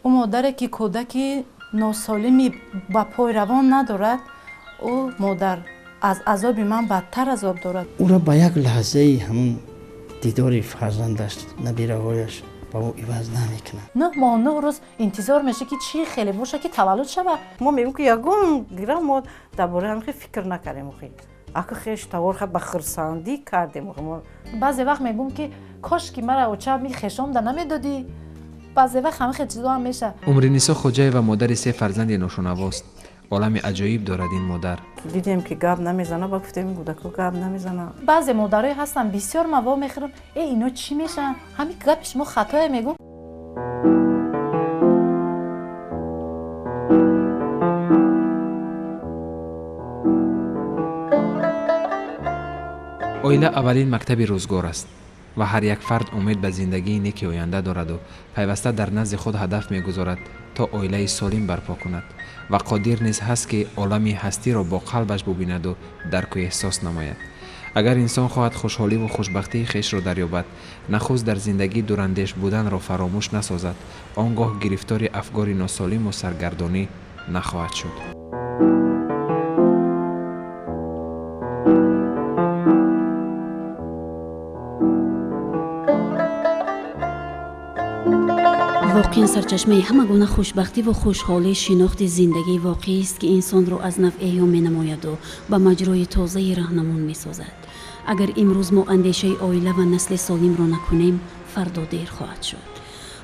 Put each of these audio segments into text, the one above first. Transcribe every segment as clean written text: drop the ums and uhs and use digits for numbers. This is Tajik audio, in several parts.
او مادری که کودکی ناسالمی با پای روان ندارد او مادر از عذاب من بدتر عذاب دارد. او را به یک لحظه همون دیدار فرزندش نبیرهایش با او عوض نمیکنه. 9 ماه 9 روز انتظار میشه که چی خیلی باشه که تولد شوه. ما میگیم که یگان گیرم ما درباره هم فکر نکردیم. اگه خیش توار خب به خرسندی کردیم. ما بعضی وقت میگم که کاش که مرا اوچه می خشم ده نمیدادی. بعضی وقت همه چیزا هم میشه. عمرنیسا خوجای و مادر 3 فرزند ناشنواست. عالم عجایب دارد این مادر. دیدیم که گپ نمیزنه با گفتیم کودکو گپ نمیزنه. بعضی مادرای هستن بسیار موا میخرم اینا چی میشن همین گپش ما خطا میگم. اویله اولین مکتب روزگار است و هر یک فرد امید به زندگی نیک آینده دارد و پیوسته در نزد خود هدف میگذارد تا اویله سالم برپا کند و قادر نیز هست که عالم هستی را با قلبش ببیند و درک و احساس نماید. اگر انسان خواهد خوشحالی و خوشبختی خویش را دریابد، نخست در زندگی دوراندیش بودن را فراموش نسازد، آنگاه گرفتار افکار ناسالم و سرگردانی نخواهد شد. واقعا سرچشمه همه گونه خوشبختی و خوشحالی شناخت زندگی واقعی است که انسان را از نو احیا می‌نماید و به مجرای تازه راهنمون می‌سازد. اگر امروز ما اندیشه عائله و نسل سالم را نکنیم، فردا دیر خواهد شد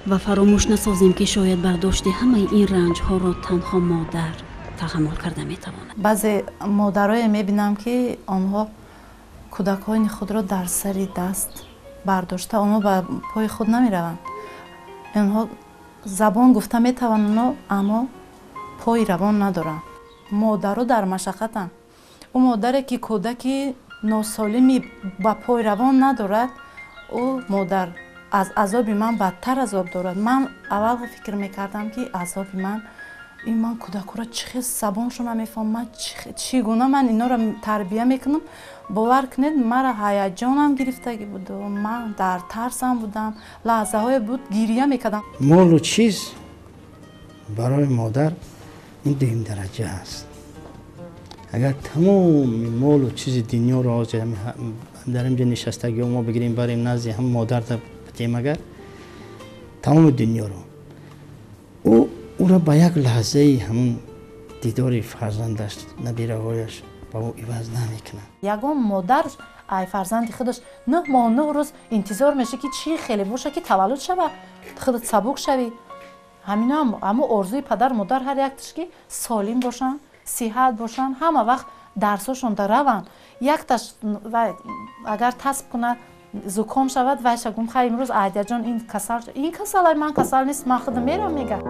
و فراموش نسازیم که شاید برداشت همه این رنج ها را تنها مادر تحمل کرده می‌تواند. بعضی مادرای می‌بینم که آنها کودکان خود را در سر دست برداشته آنها به پای خود نمی‌روند. اینها زبان گفته میتوانند اما پای روان ندارند. مادرها در مشقتند. او مادری که کودکی ناسالمی با پای روان ندارد او مادر از عذاب من بدتر عذاب دارد. من اول فکر میکردم که عذاب من کودک را چه زبانشون نمیفهمم، چگونه من اینا را تربیه میکنم. باور کنید مرا هیجانم گرفتگی بود و من در ترسم بودم. لحظه های بود گریه میکردم. مال و چیز برای مادر این دویم درجه است. اگر تمام مال و چیز دنیا را در اینجا نشستگی ما بگیریم بریم نزد هم مادر تا بدیم، اگر تمام دنیا رو او را به یک لحظه همون دیدار فرزندش نبیرهایش با او عوض نمیکنه. یگان مادر ای فرزند خودش 9 ماه 9 روز انتظار میشه که چی خیلی باشه که تولد شوه، خودت سبک شوی. همینا هم اما آرزوی پدر مادر هر یکش که سالم باشن، صحت باشن، همه وقت درسشون در روان. یک تاش و اگر تصب کنه زکام شود و شگم خیلی امروز عادی جان این کسل من کسل نیست، من خودم میرم میگم.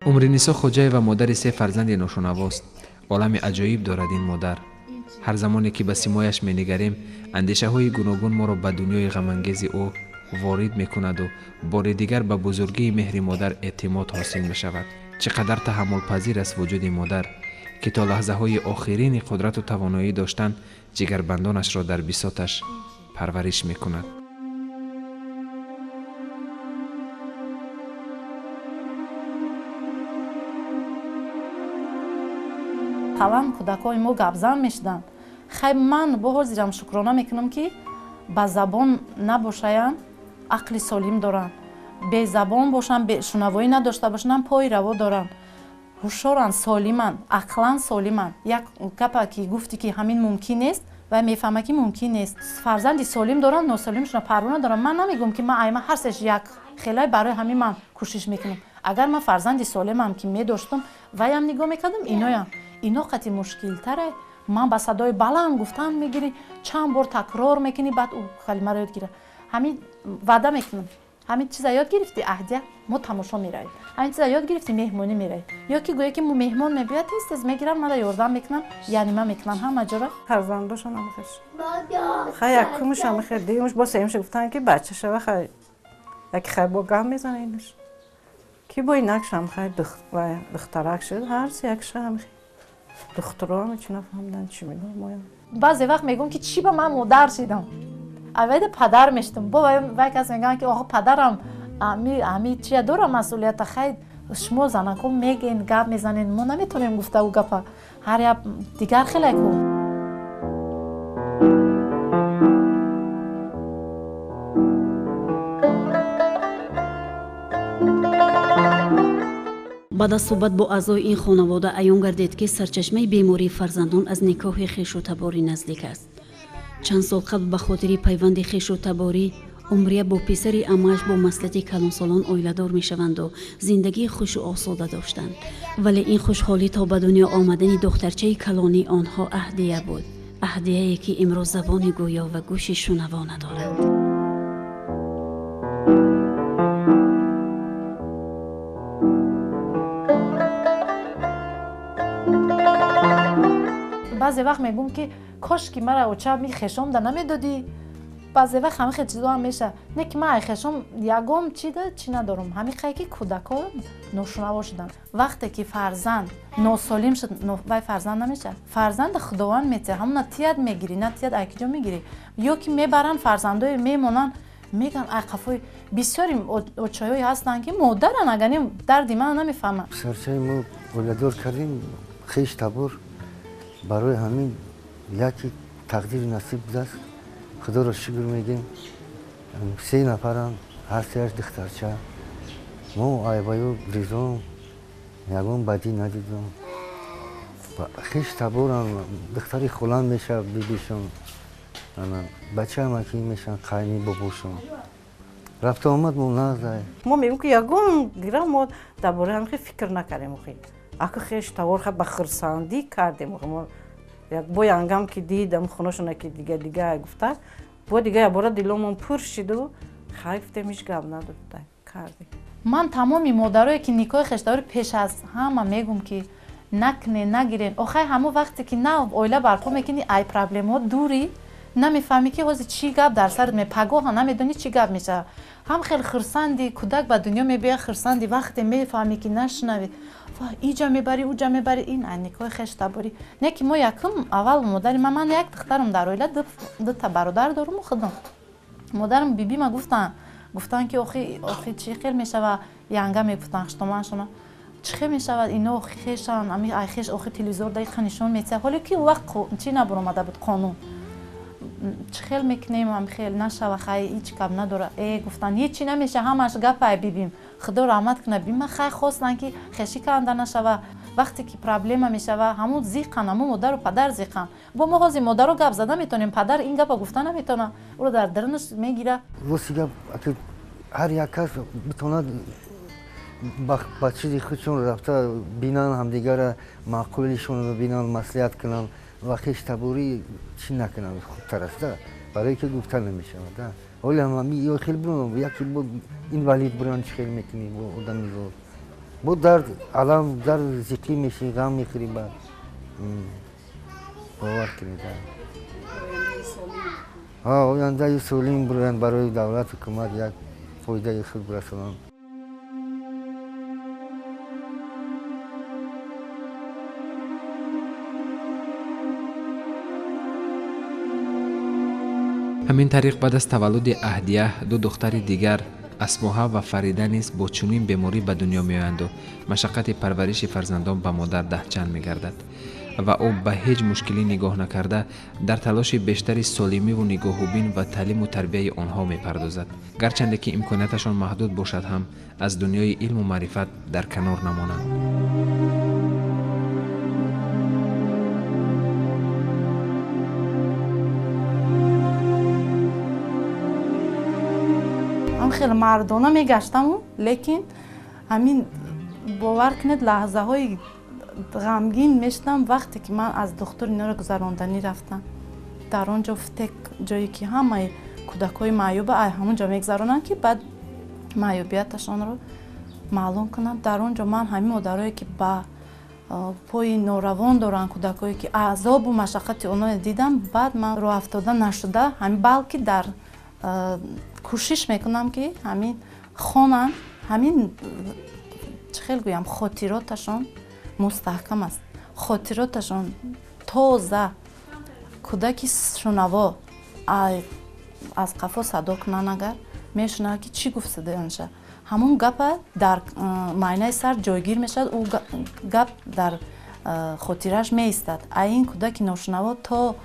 عمرنیسا خوجای و مادر 3 فرزند ناشنواست. عالم عجایب دارد این مادر. هر زمانی که به سیمایش می‌نگریم، اندیشه های گوناگون ما را به دنیای غم انگیز او وارد می‌کند و بار دیگر به بزرگی مهر مادر اعتماد حاصل می‌شود. چقدر تحمل پذیر است وجود مادر که تا لحظه های آخرین قدرت و توانایی داشتن جگربندانش را در بساطش پرورش می‌کند. طبعا کودکای ما گپزن میشدن. خیلی من با زیرم شکرانه میکنم که با زبان نباشن، عقل سالم دارن. به زبان باشن، به شنوایی نداشته باشن، پای روا دارن. هوشیارن، سالمن، عقلن سالمن. یک گپی که گفتی که همین ممکن نیست و میفهمه که ممکن نیست. فرزند سالم دارن، ناسالمشون پروا ندارن. من نمیگم که من هر سش یک خیلی برای همین من کوشش میکنم. اگر من فرزند سالمم که میداشتم و هم نگاه میکردم اینا قطعی مشکل تره. من با صدای بلند گفتن میگیری، چند بار تکرار میکنی، بعد او کلمه رو یاد گیره. همین وعده میکنم همین چیزا یاد گرفتی اهدیه ما تماشا میریم، همین چیزا یاد گرفتی مهمونی میریم، یا که گویا که مهمان میبیاد تست میگیرن مرا یاردم میکنن، یعنی من میکنن همه جا. فرزنداشون هم خیلی کمش هم خیلی دیگه‌مش با سیمش گفتن که بچه شوه خیلی یک خیلی با گم میزنه اینش که با این نقش هم خیلی دخترک شد. هر سی یکش هم خیلی دخترها هم چی نفهمدن چی میدونم. баъзе вақт мегӯм ки чӣ ба ман модар шидам, аввайда падар мештам. Бо вай кас мегӯянд ки оҳо падарам ами чия дора масъулията. Хай шумо занако мегӯед гап мезанед, мо наметавонем гуфтагӯ гапа ҳар як дигар хеле ку. баъд аз суҳбат бо аъзои ин хонавода аён гардид ки сарчашмаи бемории фарзандон аз никоҳи хешутаборӣ наздик аст. чанд сол қабл ба хотири пайванди хешутаборӣ умрия бо писари амааш бо маслати калонсолон оиладор мешаванду зиндагии хушу осода доштанд. вале ин хушҳолӣ то ба дунё омадани духтарчаи калони онҳо аҳдия буд, аҳдияе ки имрӯз забони гӯё ва гӯши шунаво надорад. баъзе вақт мегӯм ки кошки мара оча ми хешомда намедодӣ. баъзе вақт ҳамин хел чизоам меша, не ки ман ай хешом ягом чӣ надорам. ҳамин қай ки кӯдако ношунаво шуданд. вақте ки фарзанд носолим шуд, вай фарзанд намеша. Фарзанда худованд метиҳад, ҳамуна тият мегирӣ, на тият ай киҷо мегирӣ. ё ки мебаранд фарзандое мемонанд, мегӯянд ай қафои бисёри очаҳое ҳастанд ки модаранд, агани дарди ман намефаҳманд. сарчаи мо оиладор кардем хеш табор. барои ҳамин яке тақдири насиб будаст. худоро шукр мегем. 3 нафарам, ҳар сеаш духтарча. мо айбаю ризом, ягон бадӣ надидам. хеш таборам, духтари холам меша бибишон, бачаам ки мешан қайни бобошон. рафта омад мо назай. мо мегӯм ки ягон гирам мо дар бораи ҳамин хел фикр накардем. ака хеш тавор ба хурсандӣ кардем. бо янгам ки дидам хонашона ки дига гуфта, бо дига ябора диломон пур шиду хай гуфтем ҳеҷ гап надода кардем. ман тамоми модарое ки никоҳи хештавори пеш аз ҳама мегӯм ки накне нагирен. охай ҳамон вақте ки на оила барпо мекунӣ ай проблемҳо дурӣ, намефаҳмӣ ки ҳозир чӣ гап дар сарат пагоҳа намедонӣ чӣ гап мешава. ҳам хел хурсанди кӯдак ба дунё мебияд, хурсанди вақте мефаҳмӣ ки нашунавӣ иҷа мебарӣ уҷа мебарӣ. ин ай никоҳи хештаборӣ не ки мо якум аввал модари ман як духтарам дар оила, дута бародар дорум худам. модарам бибима гуфтанд ки охи чӣ хел мешава, янга мегуфтанд штоманшона чӣ хел мешава, ино хешанд, ай хеш охи телевизор дақиқа нишон метиҳад, ҳоле ки вақт чӣ набаромада буд қонун. чӣ хел мекунем, ам хел нашава, хай ҳеҷ гап надора. Гуфтанд ҳечӣ намеша, ҳамаш гапай бибим. Худо раҳмат кунад, бибима хай хостанд ки хешӣ канда нашава. вақте ки проблема мешава, ҳамун зиқанд, ҳамун модару падар зиқанд. бо мо ҳозир модаро гап зада метавонем, падар ин гапа гуфта наметавонад, ӯро дар дилаш мегира. воси гап ҳар як кас битонад ба чизи худшон рафта бинанд, ҳамдигара маъқулишон бинанд, маслиҳат кунанд ва хештаборӣ чӣ накунанд хубтар аст, барое ки гуфта намешавад. ҳоли ҳамами ё хел буранд, яке бо инвалид буранд чӣ хел мекунӣ бо одами зор. бо дард алам дар зиқӣ мешӣ, ғам мехӯрӣ, бад бовар кунед. ояндаи солим буранд, барои давлат ҳукумат як фоидаи худ расонанд. ҳамин тариқ баъд аз таваллуди аҳдия ду духтари дигар асмоҳа ва фарида низ бо чунин беморӣ ба дунё меоянду машаққати парвариши фарзандон ба модар даҳчанд мегардад ва ӯ ба ҳеҷ мушкилӣ нигоҳ накарда дар талоши бештари солимиву нигоҳубин ва таълиму тарбияи онҳо мепардозад, гарчанде ки имконияташон маҳдуд бошад ҳам аз дунёи илму маърифат дар канор намонанд. хеле мардона мегаштаму, лекин ҳамин бовар кунед лаҳзаҳои ғамгин мешудам вақте ки ман аз духтур иноро гузаронданӣ рафтам. дар он ҷо футек ҷое ки ҳамаи кӯдакҳои маъюба ҳамон ҷо мегзаронанд ки баъд маъюбияташонро маълум кунанд. дар он ҷо ман ҳамин модарое ки ба пои норавон доранд, кӯдакҳое ки азобу машаққати онҳо дидам, баъд ман роҳ афтода нашуда, балки дар кӯшиш мекунам ки ҳамин хонанд, ҳамин чӣ хел гӯям, хотироташон мустаҳкам аст, хотироташон тоза, кудаки шунаво аз қафо садо кунан агар мешунад ки чӣ гуфт садаянша ҳамун гапа дар майнаи сар ҷойгир мешавад ӯ гап дар хотираш меистад а ин кудаки ношунаво то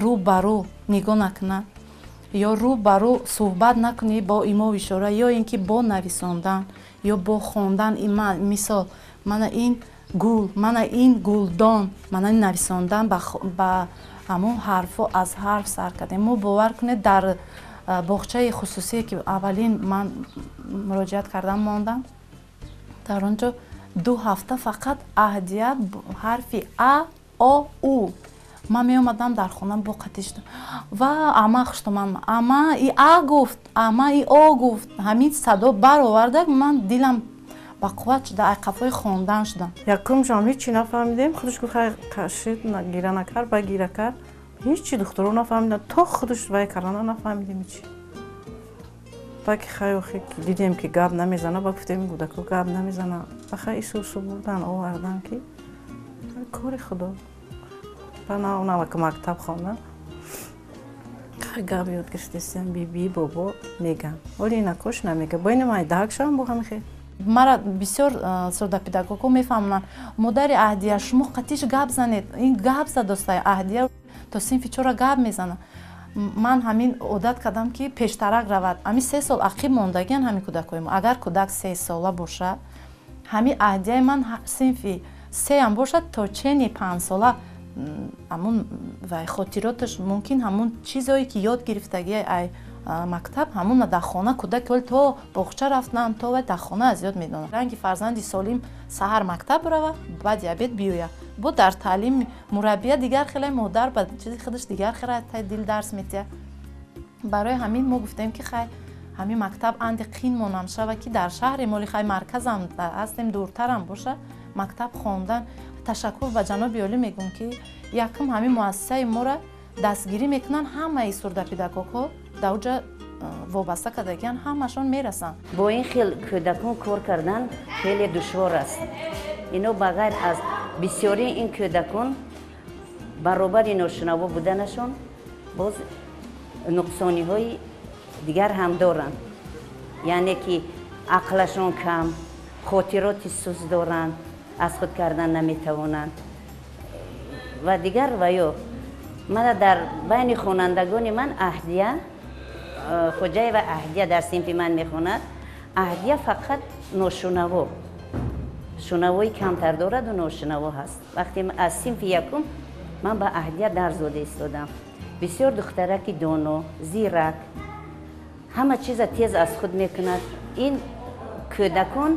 рӯ ба рӯ нигоҳ накунад ё рӯ ба рӯ суҳбат накунӣ бо имову ишора ё ин ки бо нависондан ё бо хондан мисол мана ин гул мана ин гулдон мана ин нависондан ба ҳамун ҳарфо аз ҳарф сар кардем мо бовар кунед дар боғчаи хусусие ки аввалин ман муроҷиат кардам мондам дар он ҷо 2 ҳафта фақат аҳдия ҳарфи а о у ман меомадам дар хона бо қатиш ва ама хуштоман ама и а гуфт ама и о гуфт ҳамин садо бароварда ман дилам ба қувват шуда ай қафои хондан шудам якум ҷам ҳечи нафаҳмидем худаш гуфт хай кашид гира накард ба гира кард ҳечи духтуро нафаҳмидам то худаш вай кардана нафаҳмидем ҳечи баки хай охи дидем ки гап намезана ба гуфтем кӯдако гап намезана бахай исусу бурдан овардан ки кори худо навака мактаб хона хай гап ёд гирифтестем биби бобо меган оли инакош намега бо ин майдакшам бо ҳамихе мара бисёр сурдопедагогҳо мефаҳмонанд модари аҳдия шумо қатиш гап занед ин гап задостаи аҳдия то синфи 4 гап мезана ман ҳамин одат кардам ки пештарак равад ҳамин 3 сол ақиб мондагиан ҳамин кӯдакҳои мо агар кӯдак 3 сола бошад ҳамин аҳдияи ман синфи 3 ам бошад то чени 5 сола ҳамун вай хотироташ мумкин ҳамун чизое ки ёд гирифтагии ай мактаб ҳамуна дар хона кӯдак оли то боғча рафтан то вай дар хона аз ёд медонад ранги фарзанди солим саҳар мактаб рава баъди обед биёя бо дар таълим мураббия дигар хеле модар ба чизи худаш дигар хеле тай дил дарс метиҳад барои ҳамин мо гуфтем ки хай ҳамин мактаб анди қинмонам шава ки дар шаҳри моли хай марказам ҳастем дуртарам боша мактаб хондан ташаккур ба ҷаноби олӣ мегӯм ки якум ҳамин муассисаи моро дастгирӣ мекунанд ҳамаи сурдопедагогҳо дар оҷа вобаста кардагиан ҳамашон мерасанд бо ин хел кӯдакон кор кардан хеле душвор аст ино ба ғайр аз бисёрии ин кӯдакон баробари ношунаво буданашон боз нуқсониҳои дигар ҳам доранд яъне ки ақлашон кам хотироти суст доранд аз худ кардан наметавонанд ва дигар ва ё мана дар байни хонандагони ман аҳдия хоҷаева аҳдия дар синфи ман мехонад аҳдия фақат ношунаво шунавои камтар дораду ношунаво ҳаст вақте аз синфи якум ман ба аҳдия дар зода истодам бисёр духтараки доно зирак ҳама чиза тез аз худ мекунад ин кӯдакон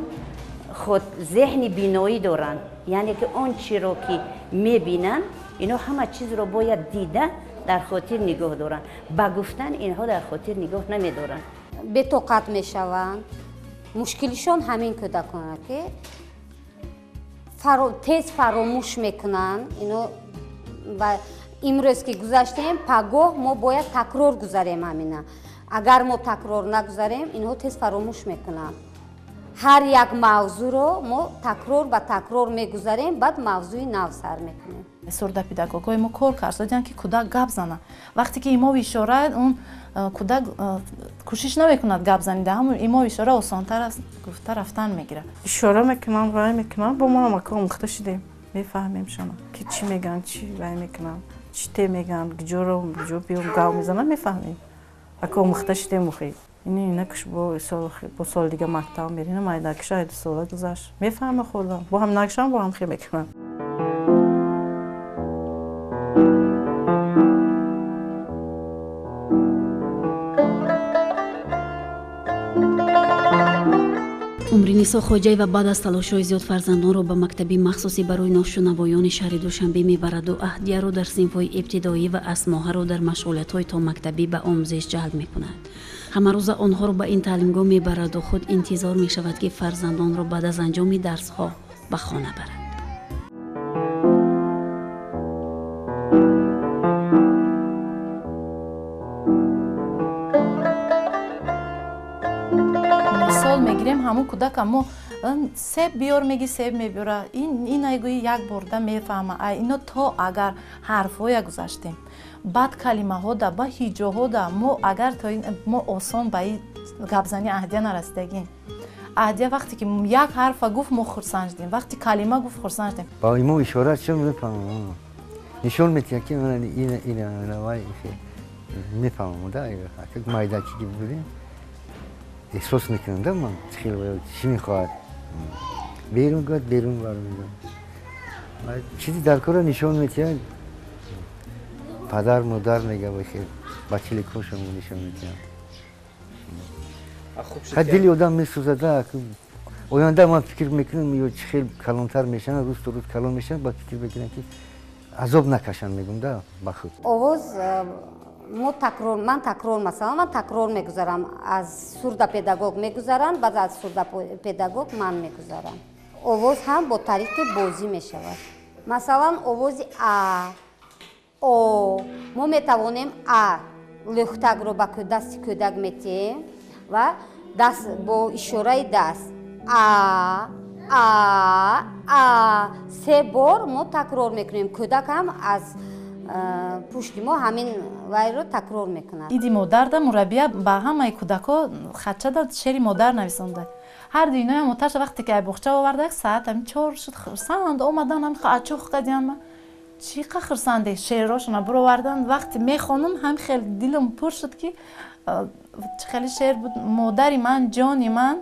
зеҳни биноӣ доранд яъне ки он чиро ки мебинанд ино ҳама чизро бояд дида дар хотир нигоҳ доранд ба гуфтан инҳо дар хотир нигоҳ намедоранд бетоқат мешаванд мушкилишон ҳамин кӯдакона ки тез фаромӯш мекунанд ино ва имрӯз ки гузаштем пагоҳ мо бояд такрор гузарем ҳамина агар мо такрор нагузарем инҳо тез фаромӯш мекунанд ҳар як мавзӯъро мо такрор ба такрор мегузарем баъд мавзӯи нав сар мекунем сурдопедагогҳои мо кор кард додианд ки кӯдак гап зана вақте ки имов ишора он кӯдак кӯшиш намекунад гап занида ҳамон имов ишора осонтар аст гуфта рафтан мегирад ишора мекунанд вай мекунанд бо манам ака омӯхта шудем мефаҳмем шуна ки чӣ мегӯянд чӣ вай мекунанд чӣ те мегӯянд ҷоро ҷо биём гав мезананд мефаҳмем ака омӯхта шудем охи ини инакш бо сол дига мактаб мерӣ намайдакша 2 сола гузашт мефаҳма худам бо ҳам накшам бо ҳам хе мекунам умриниса хоҷаева баъд аз талошҳои зиёд фарзандонро ба мактаби махсуси барои ношунавоёни шаҳри душанбе мебараду аҳдияро дар синфҳои ибтидоӣ ва асмоҳаро дар машғулиятҳои томактабӣ ба омӯзиш ҷалб мекунад ҳамарӯза онҳоро ба ин таълимгоҳ мебараду худ интизор мешавад ки фарзандонро баъд аз анҷоми дарсҳо ба хона барад мисол мегирем ҳамун кӯдакам мо себ биёр меги себ мебиёра ин айгӯи як борда мефаҳма ино то агар ҳарфҳоя гузаштем баъд калимаҳо да ба ҳиҷоҳо да мо агар то мо осон ба ин гапзани аҳдия нарасидагем аҳдия вақте ки як ҳарфа гуфт мо хурсанд шудем вақти калима гуфт хурсанд шудем با мо ишора чӣ мефаҳмам нишон медиҳад ки ин мефаҳмам да майдакӣ ки будем эҳсос мекунам да ман чӣ мехоҳад берун гӯяд берун бармедам чизи дар кора нишон медиҳад падар модар мегӯяд ба телекошам нишон медиҳад дили одам месӯзада оянда ман фикр мекунам ё чӣ хел калонтар мешаванд рӯз то рӯз калон мешаванд ба фикр мекунам ки азоб накашанд мегӯям да ба худ овоз ман такрор масалан ман такрор мегузарам аз сурдопедагог мегузаранд баъд аз сурдопедагог ман мегузарам овоз ҳам бо тариқи бозӣ мешавад масалан овози а о мо метавонем а лӯхтакро ба дасти кӯдак метиҳем ва даст бо ишораи даст а се бор мо такрор мекунем кӯдак ҳам аз пушти мо ҳамин вайро такрор мекунад иди модар да мураббия ба ҳамаи кӯдако хатча да шери модар нависонда ҳар ду иноям оташа вақте ки ай бохча оварда як саат ҳамин 4 шуд хурсанд омадан ҳам ачоқ кадиама чӣ қа хурсанде шеърошона буровардан вақте мехонам ҳам хел дилам пур шуд ки чӣ хеле шеър буд модари ман ҷони ман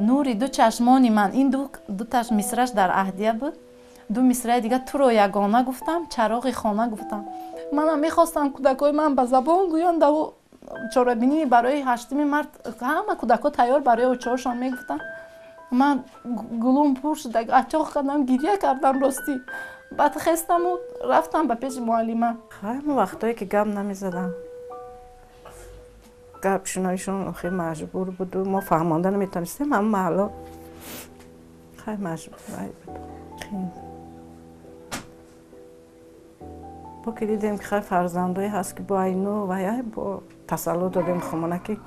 нури ду чашмони ман ин дуташ мисраш дар аҳдия буд ду мисраи дигар туро ягона гуфтам чароғи хона гуфтам манам мехостам кӯдакои ман ба забон гӯянд даву чорабинии барои 8 март ҳама кӯдако тайёр барои очоҳошон мегуфтам ман гулум пур шуда ачоқ кардам гирья кардам ростӣ баъд хестаму рафтам ба пеши муаллима ҳама вақтое ки гап намезадам гап шунавишон охир маҷбур буду мо фаҳмонда наметавонистем ҳама маҳалло хай маҷбур буд бо ки дидем ки хай фарзандое ҳаст ки бо айну ва яй бо тасаллут додем хомона ки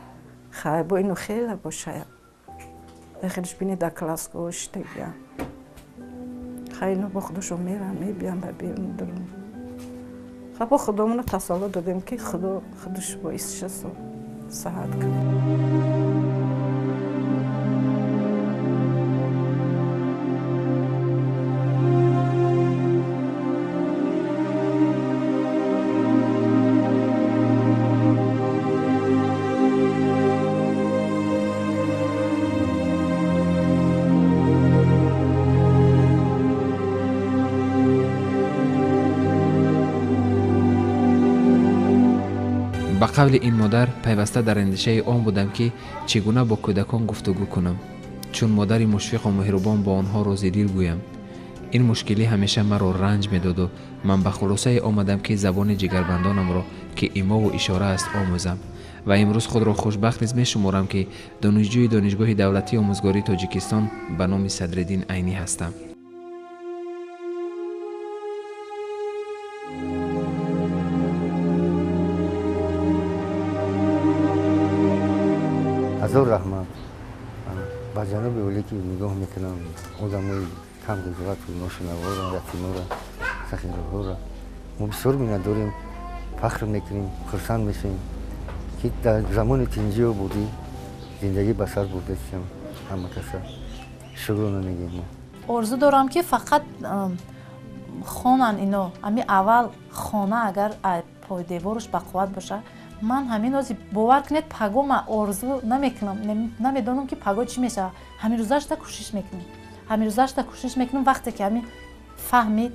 хай бо ину хеле бошая хелиш бини да класско штегия хай ину бо худошо мерам мебиям ба берун дурун хай бо худомона тасаллут додем ки худо худош боиси саҳат кунад ба қавли ин модар пайваста дар андешаи он будам ки чӣ гуна бо кӯдакон гуфтугӯ кунам чун модари мушфиқу меҳрубон бо онҳо розидил гӯям ин мушкилӣ ҳамеша маро ранҷ медоду ман ба хулосае омадам ки забони ҷигарбандонамро ки имову ишора аст омӯзам ва имрӯз худро хушбахт низ мешуморам ки донишҷӯи донишгоҳи давлатии омӯзгории тоҷикистон ба номи Садриддин Айнӣ ҳастам. ҳазор раҳмат ба ҷаноби олӣ ки нигоҳ мекунам одамои камғизовату ношунаворо ятиморо сахираҳоро мо бисёр миннатдорем фахр мекунем хурсанд мешавем ки дар замони тинҷиҳо будӣ зиндагӣ ба сар бурдастем ҳама каса шукрона мегӯем мо орзу дорам ки фақат хонан ино ҳами аввал хона агар пойдевораш бақувват боша ман ҳамин рози бовар кунед паго ма орзу намекунам намедонам ки паго чӣ мешавад ҳамирӯзашта кӯшиш мекунам вақте ки ҳамин фаҳмид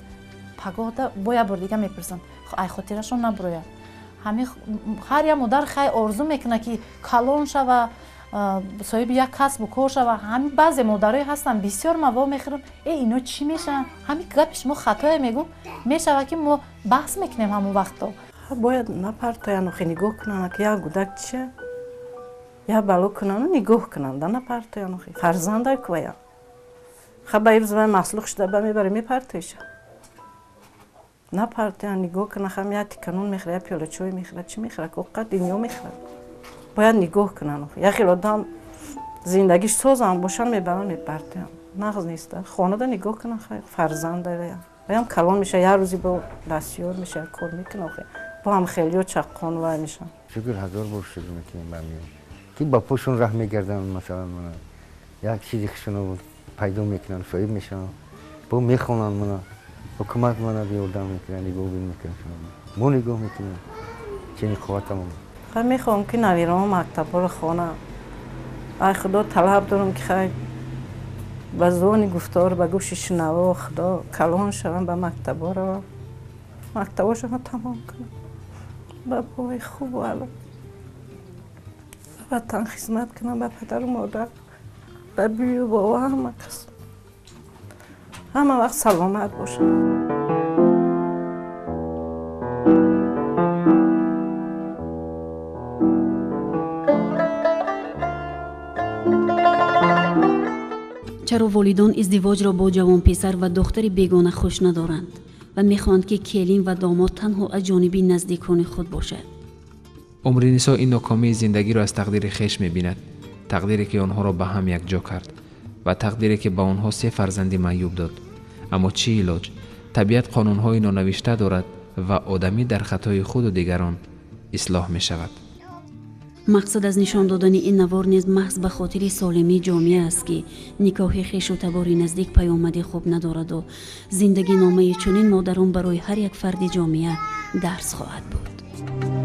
пагода бо як бор дига мепурсам ай хотирашон набурояд ҳар як модар хай орзу мекунад ки калон шава соҳиби як касбу кор шава ҳамин баъзе модарое ҳастанд бисёр ма во мехӯрам ино чӣ мешаванд ҳамин гапи шумо хатое мегӯм мешавад ки мо баҳс мекунем ҳамон вақтҳо бояд напартоян охи нигоҳ кунанд ки як гудак чия як бало кунанд нигоҳ кунанд напартоян охи фарзандай кувая ха ба ирӯз вай маслух шуда ба мебаре мепартоиша напартоян нигоҳ кунанд хам як тиканон мехӯрад як пиёла чой мехӯрад чӣ мехӯрад овқат дунё мехӯрад бояд нигоҳ кунанд охи як хел одам زندگیش سازم باشن میبرن میبردم نغز نیست خانه دا نگاه کنن خیلی فرزند داره هم کلان میشه یه روزی با دستیار میشه کار میکنه با هم خیلی چقان وای میشن شکر هزار بار شکر میکنیم برمیان که با پوشون راه میگردن مثلا من یک چیزی خشونو پیدا میکنن فایب میشن با میخونن من حکومت من بیاردن میکنن نگاه بین میکنن ما نگاه میکنن چنین خواتم خیلی میخوام که نویران مکتب رو خانه ای خدا طلب دارم که خیلی با زبان گفتار با گوش شنوا خدا کلان شوم به مکتبا رو مکتباشو تمام کنم با پای خوب و علا و وطن خدمت کنم به پدر و مادر به بی و بابا همه کس همه وقت سلامت باشم چرا والدان ازدواج را با جوان پسر و دختر بیگانه خوش ندارند و میخواهند که کلین و داماد تنها از جانب نزدیکان خود باشد؟ عمر نیسا این ناکامی زندگی را از تقدیر خیش می‌بیند، تقدیری که آنها را به هم یک جا کرد و تقدیری که به آنها 3 فرزندی معیوب داد. اما چی علاج؟ طبیعت قانون‌های نانوشته دارد و آدمی در خطای خود و دیگران اصلاح می‌شود. مقصد از نشان دادن این نوار نیز محض به خاطر سالمی جامعه است که نکاح خویش و تبار نزدیک پیامد خوب ندارد و زندگی نامه چنین مادران برای هر یک فرد جامعه درس خواهد بود.